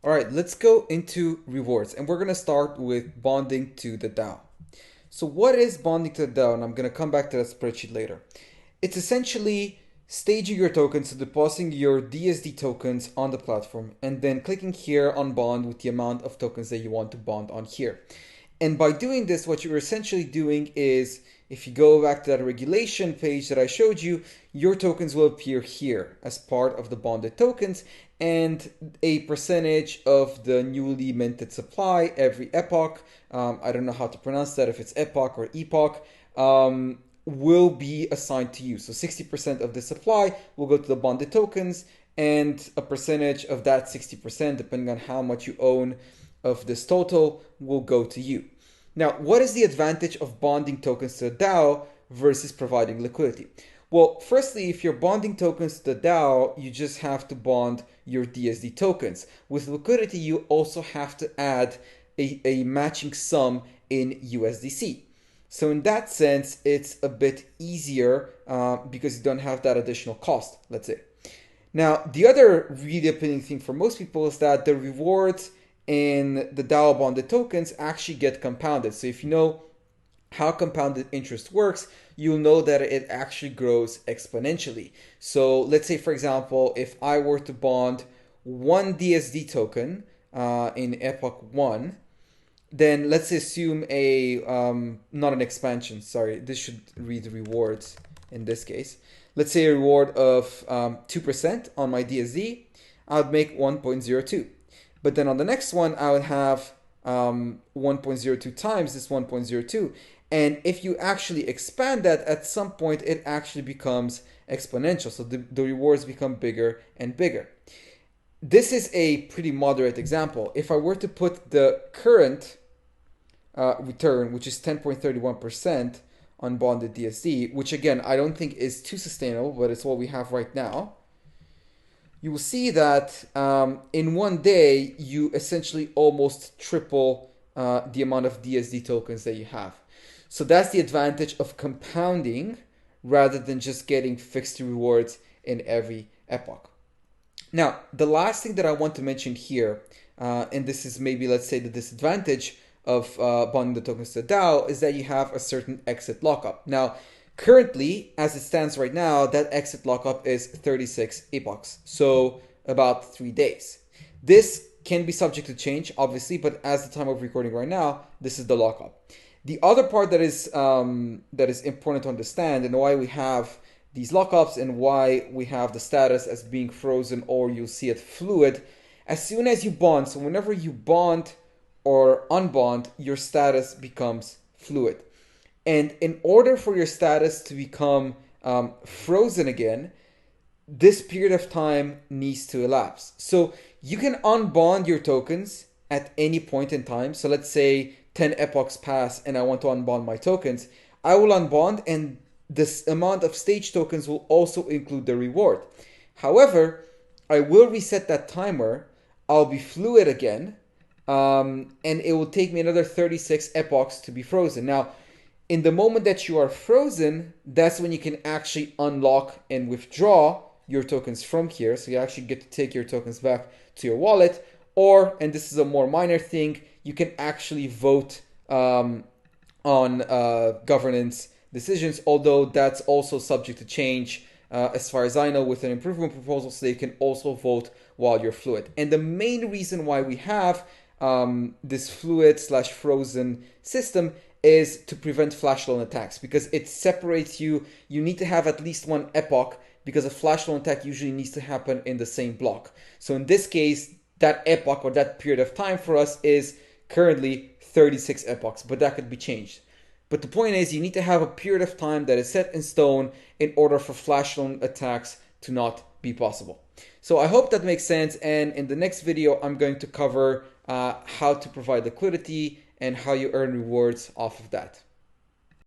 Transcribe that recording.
All right, let's go into rewards, and we're going to start with bonding to the DAO. So what is bonding to the DAO? And I'm going to come back to that spreadsheet later. It's essentially staging your tokens, so depositing your DSD tokens on the platform, and then clicking here on bond with the amount of tokens that you want to bond on here. And by doing this, what you're essentially doing is, if you go back to that regulation page that I showed you, your tokens will appear here as part of the bonded tokens, and a percentage of the newly minted supply every epoch, I don't know how to pronounce that, if it's epoch or epoch, will be assigned to you. So 60% of the supply will go to the bonded tokens, and a percentage of that 60%, depending on how much you own of this total, will go to you. Now, what is the advantage of bonding tokens to the DAO versus providing liquidity? Well, firstly, if you're bonding tokens to the DAO, you just have to bond your DSD tokens. With liquidity, you also have to add a matching sum in USDC. So in that sense, it's a bit easier because you don't have that additional cost, let's say. Now, the other really appealing thing for most people is that the rewards in the DAO bonded tokens actually get compounded. So if you know how compounded interest works, you'll know that it actually grows exponentially. So let's say, for example, if I were to bond one DSD token in Epoch 1, then let's assume not an expansion, sorry, this should read rewards in this case. Let's say a reward of 2% on my DSD, I would make 1.02. But then on the next one, I would have 1.02 times this 1.02. And if you actually expand that, at some point, it actually becomes exponential. So the rewards become bigger and bigger. This is a pretty moderate example. If I were to put the current return, which is 10.31% on bonded DSD, which again, I don't think is too sustainable, but it's what we have right now, you will see that in one day, you essentially almost triple the amount of DSD tokens that you have. So that's the advantage of compounding rather than just getting fixed rewards in every epoch. Now, the last thing that I want to mention here, and this is maybe, let's say, the disadvantage of bonding the tokens to the DAO, is that you have a certain exit lockup. Now, currently, as it stands right now, that exit lockup is 36 epochs, so about 3 days. This can be subject to change, obviously, but as the time of recording right now, this is the lockup. The other part that is important to understand, and why we have these lockups and why we have the status as being frozen, or you'll see it fluid, as soon as you bond, so whenever you bond or unbond, your status becomes fluid. And in order for your status to become frozen again, this period of time needs to elapse. So you can unbond your tokens at any point in time. So let's say 10 epochs pass and I want to unbond my tokens. I will unbond, and this amount of stage tokens will also include the reward. However, I will reset that timer. I'll be fluid again, and it will take me another 36 epochs to be frozen. Now, in the moment that you are frozen, that's when you can actually unlock and withdraw your tokens from here. So you actually get to take your tokens back to your wallet. Or, and this is a more minor thing, you can actually vote on governance decisions, although that's also subject to change as far as I know with an improvement proposal, so they can also vote while you're fluid. And the main reason why we have this fluid / frozen system is to prevent flash loan attacks, because it separates you. You need to have at least one epoch, because a flash loan attack usually needs to happen in the same block. So in this case, that epoch or that period of time for us is currently 36 epochs, but that could be changed. But the point is, you need to have a period of time that is set in stone in order for flash loan attacks to not be possible. So I hope that makes sense, and in the next video, I'm going to cover how to provide liquidity and how you earn rewards off of that.